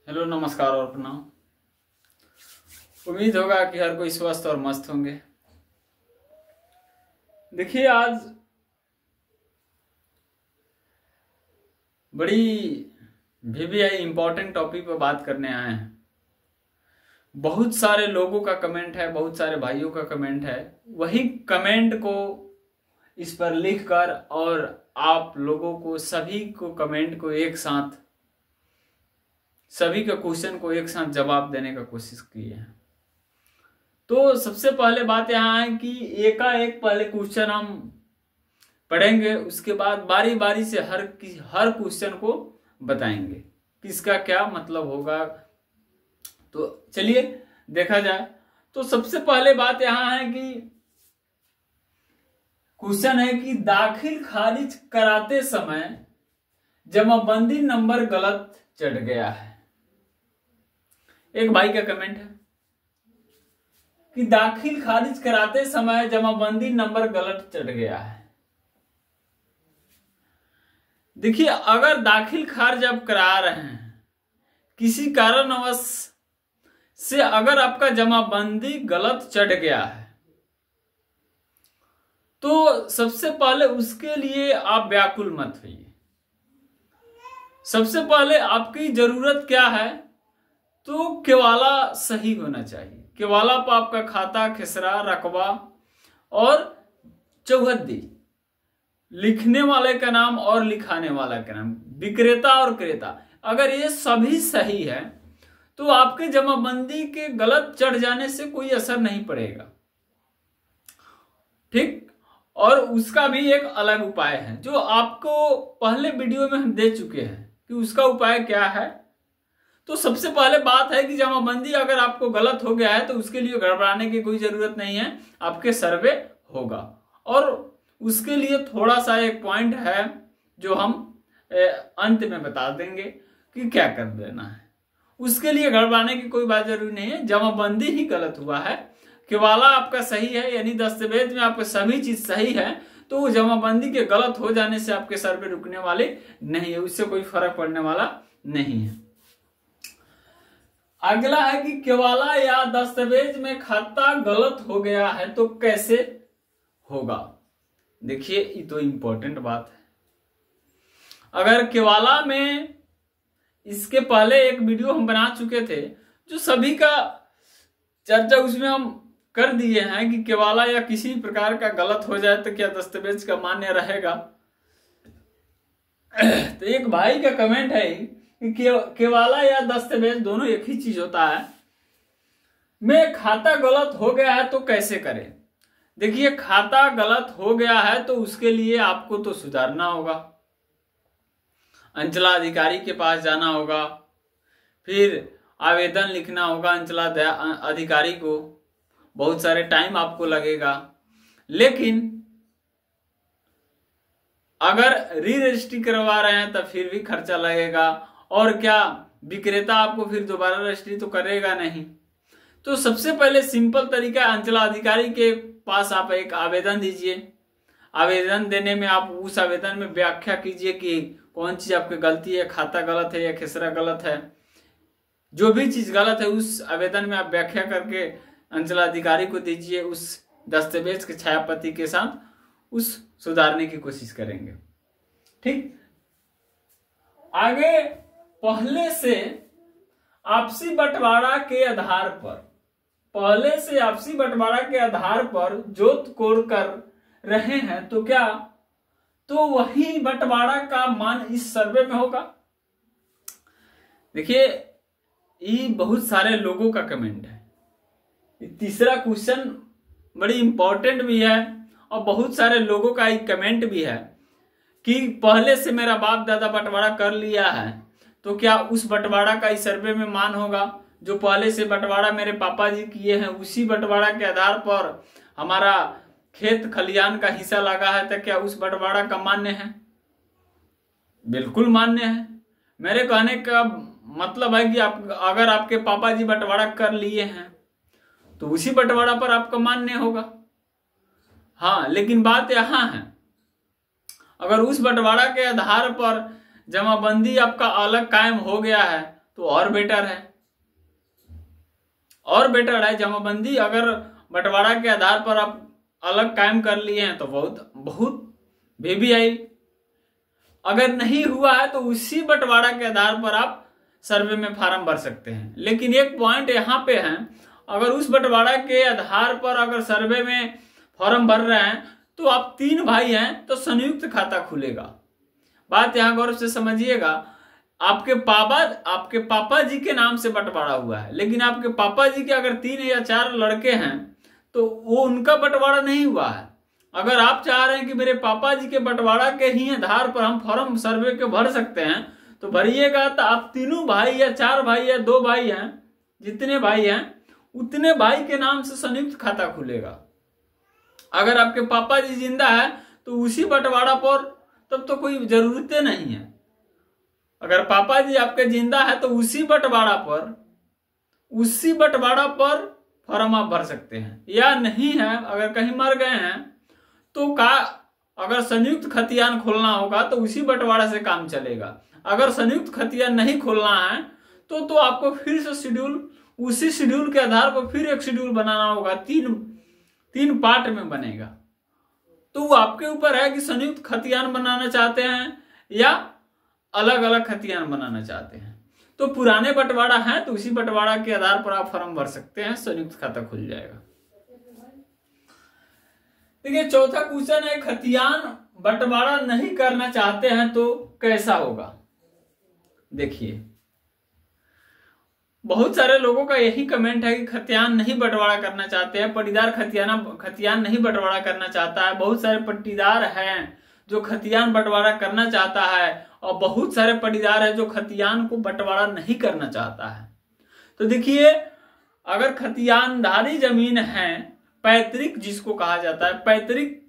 Hello, नमस्कार और प्रणाम। उम्मीद होगा कि हर कोई स्वस्थ और मस्त होंगे। देखिए, आज बड़ी VVI इम्पोर्टेंट टॉपिक पर बात करने आए हैं। बहुत सारे लोगों का कमेंट है, बहुत सारे भाइयों का कमेंट है। वही कमेंट को इस पर लिखकर और आप लोगों को सभी को कमेंट को एक साथ, सभी के क्वेश्चन को एक साथ जवाब देने का कोशिश की है। तो सबसे पहले बात यहाँ है कि एकाएक पहले क्वेश्चन हम पढ़ेंगे, उसके बाद बारी बारी से हर क्वेश्चन को बताएंगे किसका क्या मतलब होगा। तो चलिए देखा जाए। तो सबसे पहले बात यहाँ है कि क्वेश्चन है कि दाखिल खारिज कराते समय जमाबंदी नंबर गलत चढ़ गया है। एक भाई का कमेंट है कि दाखिल खारिज कराते समय जमाबंदी नंबर गलत चढ़ गया है। देखिए, अगर दाखिल खारिज आप करा रहे हैं किसी कारणवश से, अगर आपका जमाबंदी गलत चढ़ गया है तो सबसे पहले उसके लिए आप व्याकुल मत होइए। सबसे पहले आपकी जरूरत क्या है, तो केवाला सही होना चाहिए। केवाला पर आपका खाता, खसरा, रकबा और चौहद्दी, लिखने वाले का नाम और लिखाने वाला का नाम, विक्रेता और क्रेता, अगर ये सभी सही है तो आपके जमाबंदी के गलत चढ़ जाने से कोई असर नहीं पड़ेगा। ठीक। और उसका भी एक अलग उपाय है जो आपको पहले वीडियो में हम दे चुके हैं कि उसका उपाय क्या है। तो सबसे पहले बात है कि जमाबंदी अगर आपको गलत हो गया है तो उसके लिए घबराने की कोई जरूरत नहीं है, आपके सर्वे होगा। और उसके लिए थोड़ा सा एक पॉइंट है जो हम अंत में बता देंगे कि क्या कर देना है। उसके लिए घबराने की कोई बात जरूरी नहीं है। जमाबंदी ही गलत हुआ है, केवाला आपका सही है, यानी दस्तावेज में आपका सभी चीज सही है, तो वो जमाबंदी के गलत हो जाने से आपके सर्वे रुकने वाले नहीं है, उससे कोई फर्क पड़ने वाला नहीं है। अगला है कि केवाला या दस्तावेज में खाता गलत हो गया है तो कैसे होगा। देखिए, ये तो इंपॉर्टेंट बात है। अगर केवाला में, इसके पहले एक वीडियो हम बना चुके थे जो सभी का चर्चा उसमें हम कर दिए हैं कि केवाला या किसी प्रकार का गलत हो जाए तो क्या दस्तावेज का मान्य रहेगा। तो एक भाई का कमेंट है कि केवाला या दस्तावेज दोनों एक ही चीज होता है, में खाता गलत हो गया है तो कैसे करें। देखिए, खाता गलत हो गया है तो उसके लिए आपको तो सुधारना होगा, अंचलाधिकारी के पास जाना होगा, फिर आवेदन लिखना होगा अंचला अधिकारी को। बहुत सारे टाइम आपको लगेगा, लेकिन अगर री रजिस्ट्री करवा रहे हैं तो फिर भी खर्चा लगेगा। और क्या, विक्रेता आपको फिर दोबारा रजिस्ट्री तो करेगा नहीं। तो सबसे पहले सिंपल तरीका, अंचला अधिकारी के पास आप एक आवेदन दीजिए। आवेदन देने में आप उस आवेदन में व्याख्या कीजिए कि कौन चीज आपकी गलती है, खाता गलत है या खसरा गलत है। जो भी चीज गलत है उस आवेदन में आप व्याख्या करके अंचलाधिकारी को दीजिए। उस दस्तावेज के छायापति के साथ उस सुधारने की कोशिश करेंगे। ठीक। आगे, पहले से आपसी बंटवारा के आधार पर, पहले से आपसी बंटवारा के आधार पर जोत कोड़ कर रहे हैं तो क्या, तो वही बंटवारा का मान इस सर्वे में होगा। देखिए, ये बहुत सारे लोगों का कमेंट है। तीसरा क्वेश्चन बड़ी इंपॉर्टेंट भी है और बहुत सारे लोगों का एक कमेंट भी है कि पहले से मेरा बाप दादा बंटवारा कर लिया है तो क्या उस बंटवारा का इस सर्वे में मान होगा। जो पहले से बंटवारा मेरे पापा जी किए हैं उसी बंटवारा के आधार पर हमारा खेत खलियान का हिस्सा लगा है तो क्या उस बंटवारा का मान्य है। बिल्कुल मान्य है। मेरे कहने का मतलब है कि आप, अगर आपके पापा जी बंटवारा कर लिए हैं तो उसी बंटवारा पर आपका मान्य होगा। हाँ, लेकिन बात यहां है, अगर उस बंटवारा के आधार पर जमाबंदी आपका अलग कायम हो गया है तो और बेटर है, और बेटर है। जमाबंदी अगर बंटवारा के आधार पर आप अलग कायम कर लिए हैं तो बहुत बहुत VVI। अगर नहीं हुआ है तो उसी बंटवारा के आधार पर आप सर्वे में फार्म भर सकते हैं। लेकिन एक पॉइंट यहाँ पे है, अगर उस बंटवारा के आधार पर अगर सर्वे में फॉर्म भर रहे हैं तो आप 3 भाई हैं तो संयुक्त खाता खुलेगा। बात यहाँ गौर से समझिएगा, आपके पापा जी के नाम से बंटवारा हुआ है, लेकिन आपके पापा जी के अगर 3 या 4 लड़के हैं तो वो उनका बंटवारा नहीं हुआ है। अगर आप चाह रहे हैं कि मेरे पापा जी के बंटवारा के ही आधार पर हम फॉर्म सर्वे के भर सकते हैं तो भरिएगा, तो आप 3 भाई या 4 भाई या 2 भाई हैं, जितने भाई हैं उतने भाई के नाम से संयुक्त खाता खुलेगा। अगर आपके पापा जी जिंदा है तो उसी बंटवारा पर तब तो कोई जरूरत नहीं है। अगर पापा जी आपके जिंदा है तो उसी बंटवारा पर फॉर्म आप भर सकते हैं। या नहीं है, अगर कहीं मर गए हैं तो अगर संयुक्त खतियान खोलना होगा तो उसी बंटवारा से काम चलेगा। अगर संयुक्त खतियान नहीं खोलना है तो आपको फिर से उसी शेड्यूल के आधार पर फिर एक शेड्यूल बनाना होगा, 3 पार्ट में बनेगा। तो वो आपके ऊपर है कि संयुक्त खतियान बनाना चाहते हैं या अलग अलग खतियान बनाना चाहते हैं। तो पुराने बंटवारा है तो उसी बंटवारा के आधार पर आप फॉर्म भर सकते हैं, संयुक्त खाता खुल जाएगा। देखिए चौथा क्वेश्चन है, खतियान बंटवारा नहीं करना चाहते हैं तो कैसा होगा। देखिए बहुत सारे लोगों का यही कमेंट है कि खतियान नहीं बंटवारा करना चाहते हैं, पट्टीदार खतियान नहीं बंटवारा करना चाहता है। बहुत सारे पट्टीदार हैं जो खतियान बंटवारा करना चाहता है और बहुत सारे पट्टीदार हैं जो खतियान को बंटवारा नहीं करना चाहता है। तो देखिए अगर खतियानदारी जमीन है, पैतृक जिसको कहा जाता है, पैतृक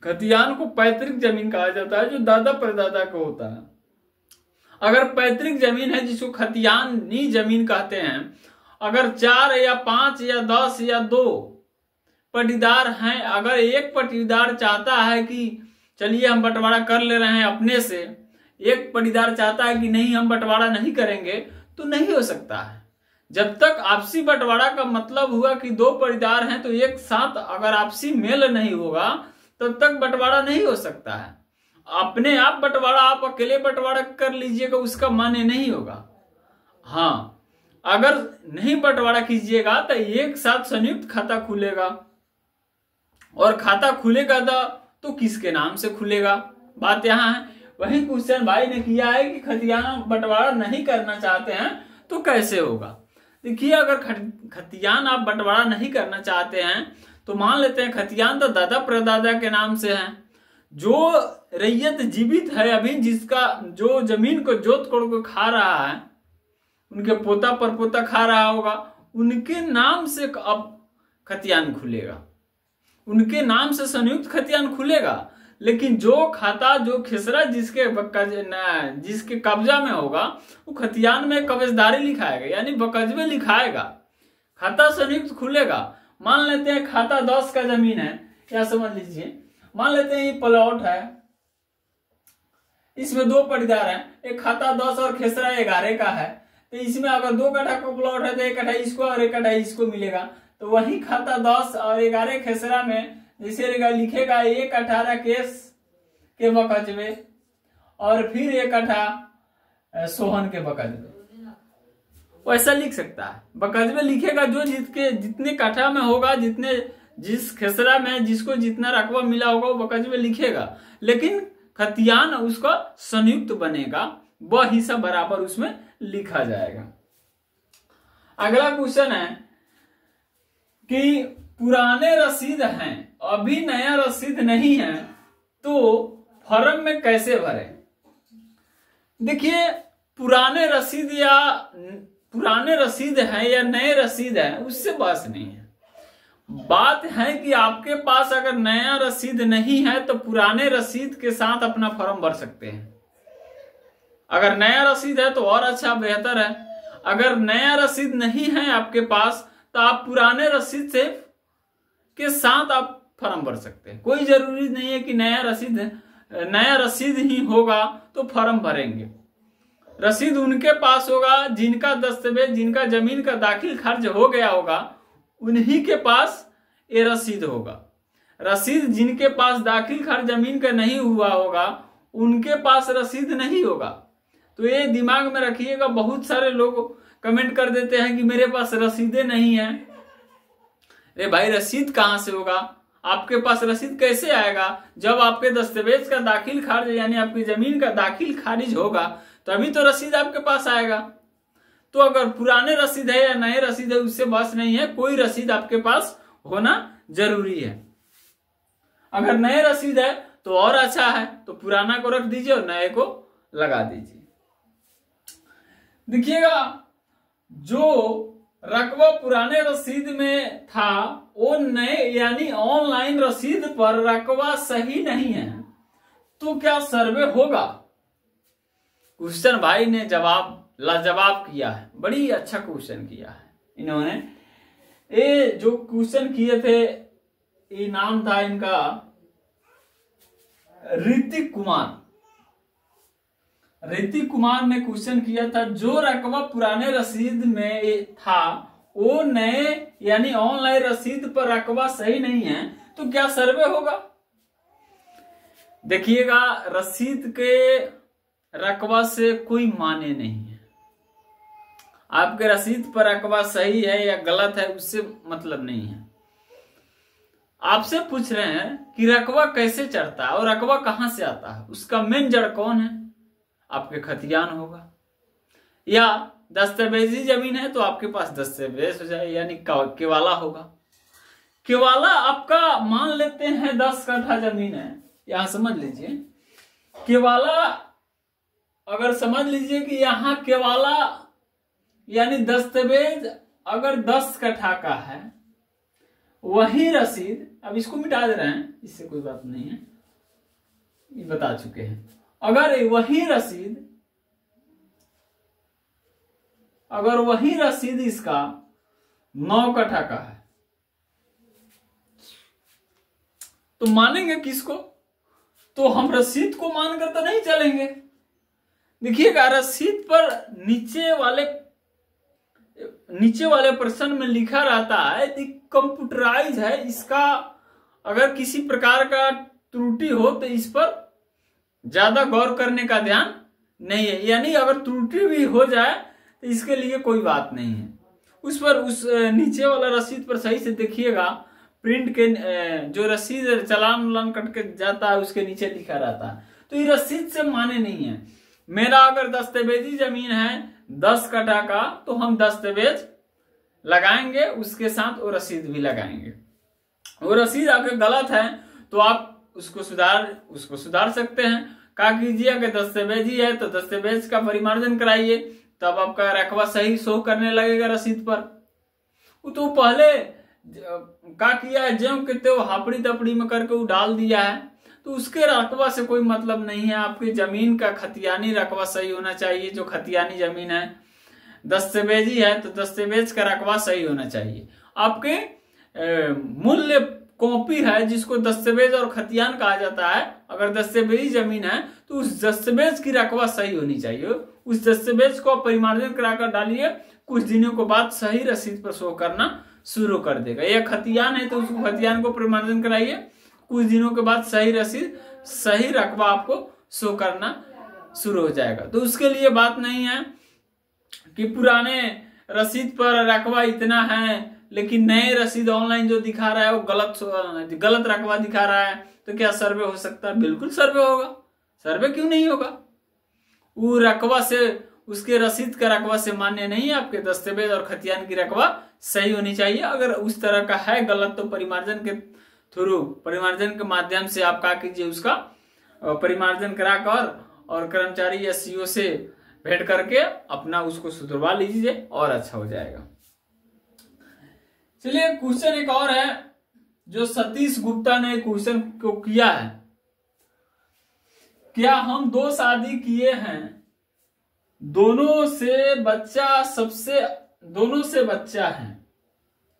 खतियान को पैतृक जमीन कहा जाता है जो दादा परदादा को होता है। अगर पैतृक जमीन है जिसको खतियानी जमीन कहते हैं, अगर 4 या 5 या 10 या 2 पट्टीदार हैं, अगर एक पट्टीदार चाहता है कि चलिए हम बंटवारा कर ले रहे हैं अपने से, एक पट्टीदार चाहता है कि नहीं हम बंटवारा नहीं करेंगे, तो नहीं हो सकता है। जब तक आपसी बंटवारा का मतलब हुआ कि 2 पट्टीदार हैं तो एक साथ अगर आपसी मेल नहीं होगा तब तक बंटवारा नहीं हो सकता है। अपने आप बंटवारा आप अकेले बंटवारा कर लीजिएगा उसका मान्य नहीं होगा। हाँ, अगर नहीं बंटवारा कीजिएगा तो एक साथ संयुक्त खाता खुलेगा, और खाता खुलेगा तो किसके नाम से खुलेगा, बात यहाँ है। वही क्वेश्चन भाई ने किया है कि खतियान बंटवारा नहीं करना चाहते हैं तो कैसे होगा। देखिए अगर खतियान आप बंटवारा नहीं करना चाहते हैं तो मान लेते हैं खतियान तो दादा परदादा के नाम से है। जो रैयत जीवित है अभी, जिसका जो जमीन को जोत कोड़ को खा रहा है, उनके पोता परपोता खा रहा होगा, उनके नाम से अब खतियान खुलेगा, उनके नाम से संयुक्त खतियान खुलेगा। लेकिन जो खाता जो खेसरा जिसके कब्जा में होगा वो खतियान में कब्जदारी लिखाएगा, यानी बकजबे लिखाएगा, खाता संयुक्त खुलेगा। मान लेते हैं खाता 10 का जमीन है, क्या समझ लीजिए, मान लेते हैं ये प्लॉट है, इसमें 2 पट्टीदार हैं, एक खाता 10 और खेसरा 11 का है, तो इसमें अगर 2 कट्ठा का प्लॉट है तो 1 कट्ठा इसको और 1 कट्ठा इसको मिलेगा। तो वही खाता 10 और 11 खेसरा में जैसे लिखेगा 1 18 केस के बकजबे और फिर 1 कट्ठा सोहन के बकजबे, वैसा लिख सकता है। बकजबे लिखेगा जो जितने कट्ठा में होगा, जिस खेसरा में जिसको जितना रकबा मिला होगा वो बकजबे लिखेगा, लेकिन खतियान उसका संयुक्त बनेगा, वह हिस्सा बराबर उसमें लिखा जाएगा। अगला क्वेश्चन है कि पुराने रसीद हैं अभी नया रसीद नहीं है तो फॉर्म में कैसे भरें। देखिए पुराने रसीद है या नए रसीद है उससे बात नहीं है। बात है कि आपके पास अगर नया रसीद नहीं है तो पुराने रसीद के साथ अपना फॉर्म भर सकते हैं। अगर नया रसीद है तो और अच्छा बेहतर है। अगर नया रसीद नहीं है आपके पास तो आप पुराने रसीद से के साथ आप फॉर्म भर सकते हैं। कोई जरूरी नहीं है कि नया रसीद ही होगा तो फॉर्म भरेंगे। रसीद उनके पास होगा जिनका दस्तावेज, जिनका जमीन का दाखिल खारिज हो गया होगा, उन्हीं के पास ये रसीद होगा। रसीद जिनके पास दाखिल खारिज जमीन का नहीं हुआ होगा उनके पास रसीद नहीं होगा। तो ये दिमाग में रखिएगा। बहुत सारे लोग कमेंट कर देते हैं कि मेरे पास रसीदें नहीं है। अरे भाई, रसीद कहां से होगा? आपके पास रसीद कैसे आएगा? जब आपके दस्तावेज का दाखिल खारिज यानी आपकी जमीन का दाखिल खारिज होगा तभी तो रसीद आपके पास आएगा। तो अगर पुराने रसीद है या नए रसीद है उससे बस नहीं है, कोई रसीद आपके पास होना जरूरी है। अगर नए रसीद है तो और अच्छा है, तो पुराना को रख दीजिए और नए को लगा दीजिए। देखिएगा, जो रकबा पुराने रसीद में था वो नए यानी ऑनलाइन रसीद पर रकबा सही नहीं है, तो क्या सर्वे होगा? क्वेश्चन भाई ने जवाब लाजवाब किया है, बड़ी अच्छा क्वेश्चन किया है इन्होंने। ये जो क्वेश्चन किए थे, ये नाम था इनका ऋतिक कुमार। ऋतिक कुमार ने क्वेश्चन किया था, जो रकबा पुराने रसीद में था वो नए यानी ऑनलाइन रसीद पर रकबा सही नहीं है, तो क्या सर्वे होगा? देखिएगा, रसीद के रकबा से कोई माने नहीं है। आपके रसीद पर रकबा सही है या गलत है उससे मतलब नहीं है। आपसे पूछ रहे हैं कि रकबा कैसे चढ़ता है और रकबा कहां से आता है, उसका मेन जड़ कौन है? आपके खतियान होगा, या दस्तावेजी जमीन है तो आपके पास दस्तावेज हो जाए यानी केवाला होगा। केवाला आपका मान लेते हैं 10 कट्ठा जमीन है, यहां समझ लीजिए केवाला, अगर समझ लीजिए कि यहाँ केवाला यानी दस्तावेज अगर 10 कट्ठा का है, वही रसीद, अब इसको मिटा दे रहे हैं, इससे कोई बात नहीं है, ये बता चुके हैं। अगर वही रसीद इसका 9 कट्ठा का है तो मानेंगे किसको? तो हम रसीद को मानकर तो नहीं चलेंगे। देखिएगा, रसीद पर नीचे वाले प्रश्न में लिखा रहता है कि कंप्यूटराइज है, इसका अगर किसी प्रकार का त्रुटि हो तो इस पर ज्यादा गौर करने का ध्यान नहीं है, यानी अगर त्रुटि भी हो जाए तो इसके लिए कोई बात नहीं है। उस पर उस नीचे वाला रसीद पर सही से देखिएगा, प्रिंट के जो रसीद चालान उलान कट के जाता है उसके नीचे लिखा रहता है, तो ये रसीद से माने नहीं है। मेरा अगर दस्तावेजी जमीन है 10 कट्ठा का तो हम दस्तावेज लगाएंगे, उसके साथ वो रसीद भी लगाएंगे। वो रसीद अगर गलत है तो आप उसको सुधार सकते हैं। क्या कीजिए, अगर दस्तावेजी है तो दस्तावेज का परिमार्जन कराइए, तब आपका रकबा सही शो करने लगेगा रसीद पर। वो तो पहले क्या किया है, ज्यों के त्यों हापड़ी तपड़ी में करके वो डाल दिया है, तो उसके रकबा से कोई मतलब नहीं है। आपकी जमीन का खतियानी रकबा सही होना चाहिए। जो खतियानी जमीन है, दस्तावेजी है तो दस्तावेज का रकबा सही होना चाहिए। आपके मूल्य कॉपी है जिसको दस्तावेज और खतियान कहा जाता है, अगर दस्तावेजी जमीन है तो उस दस्तावेज की रकबा सही होनी चाहिए। उस दस्तावेज को परिमार्जन कराकर डालिए, कुछ दिनों के बाद सही रसीद पर शो करना शुरू कर देगा। या खतियान है तो उसको खतियान को परिमार्जन कराइए, कुछ दिनों के बाद सही रसीद सही रकबा आपको शो करना शुरू हो जाएगा। तो उसके लिए बात नहीं है कि पुराने रसीद पर रकबा इतना है लेकिन नए रसीद ऑनलाइन जो दिखा रहा है वो गलत रकबा दिखा रहा है, तो क्या सर्वे हो सकता है? बिल्कुल सर्वे होगा। सर्वे क्यों नहीं होगा? वो रकबा से, उसके रसीद का रकबा से मान्य नहीं है। आपके दस्तावेज और खतियान की रकबा सही होनी चाहिए। अगर उस तरह का है गलत तो परिमार्जन के माध्यम से आप क्या कीजिए, उसका परिमार्जन कराकर और कर्मचारी या सीओ से भेंट करके अपना उसको सुधरवा लीजिए और अच्छा हो जाएगा। चलिए, क्वेश्चन एक और है जो सतीश गुप्ता ने क्वेश्चन को किया है। क्या हम 2 शादी किए हैं, दोनों से बच्चा है?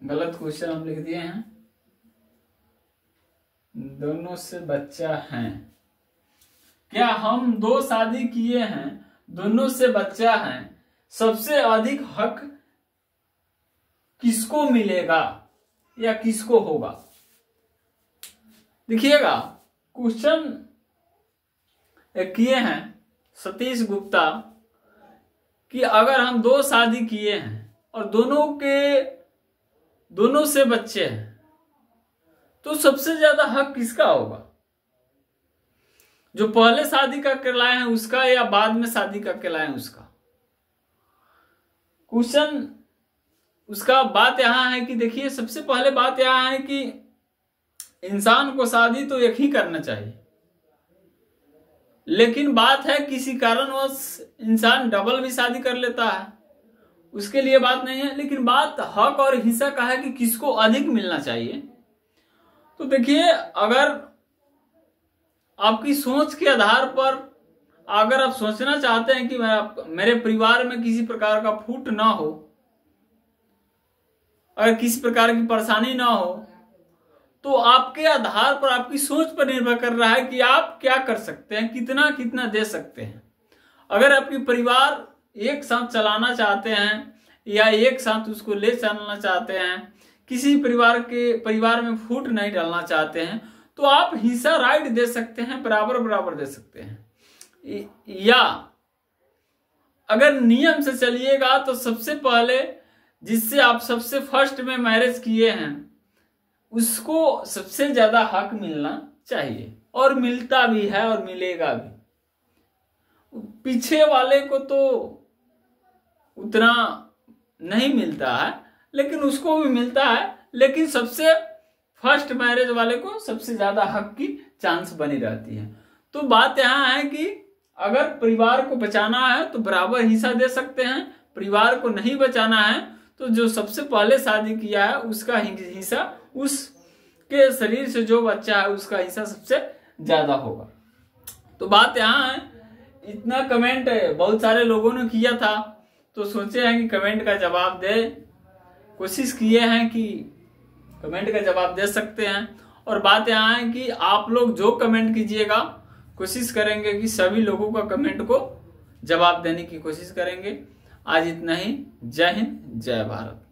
गलत क्वेश्चन हम लिख दिए हैं, दोनों से बच्चा है। क्या हम 2 शादी किए हैं, दोनों से बच्चा है, सबसे अधिक हक किसको मिलेगा या किसको होगा? देखिएगा, क्वेश्चन किए हैं सतीश गुप्ता कि अगर हम 2 शादी किए हैं और दोनों से बच्चे हैं तो सबसे ज्यादा हक किसका होगा? जो पहले शादी करके लाए हैं उसका या बाद में शादी करके लाए हैं उसका? क्वेश्चन उसका बात यहां है कि देखिए, सबसे पहले बात यहां है कि इंसान को शादी तो एक ही करना चाहिए, लेकिन बात है किसी कारणवश इंसान डबल भी शादी कर लेता है, उसके लिए बात नहीं है। लेकिन बात हक और हिस्सा का है कि किसको अधिक मिलना चाहिए। तो देखिए, अगर आपकी सोच के आधार पर अगर आप सोचना चाहते हैं कि मेरे परिवार में किसी प्रकार का फूट ना हो, अगर किसी प्रकार की परेशानी ना हो, तो आपके आधार पर, आपकी सोच पर निर्भर कर रहा है कि आप क्या कर सकते हैं, कितना कितना दे सकते हैं। अगर आपकी परिवार एक साथ चलाना चाहते हैं या एक साथ उसको ले चलना चाहते हैं, किसी परिवार में फूट नहीं डालना चाहते हैं, तो आप हिस्सा राइट दे सकते हैं, बराबर बराबर दे सकते हैं। या अगर नियम से चलिएगा तो सबसे पहले जिससे आप सबसे फर्स्ट में मैरिज किए हैं उसको सबसे ज्यादा हक मिलना चाहिए, और मिलता भी है और मिलेगा भी। पीछे वाले को तो उतना नहीं मिलता है, लेकिन उसको भी मिलता है, लेकिन सबसे फर्स्ट मैरिज वाले को सबसे ज्यादा हक की चांस बनी रहती है। तो बात यहाँ है कि अगर परिवार को बचाना है तो बराबर हिस्सा दे सकते हैं, परिवार को नहीं बचाना है तो जो सबसे पहले शादी किया है उसका हिस्सा, उसके शरीर से जो बच्चा है उसका हिस्सा सबसे ज्यादा होगा। तो बात यहाँ है, इतना कमेंट बहुत सारे लोगों ने किया था, तो सोचे हैं कि कमेंट का जवाब दे, कोशिश किए हैं कि कमेंट का जवाब दे सकते हैं। और बात यहाँ है कि आप लोग जो कमेंट कीजिएगा, कोशिश करेंगे कि सभी लोगों का कमेंट को जवाब देने की कोशिश करेंगे। आज इतना ही। जय हिंद, जय भारत।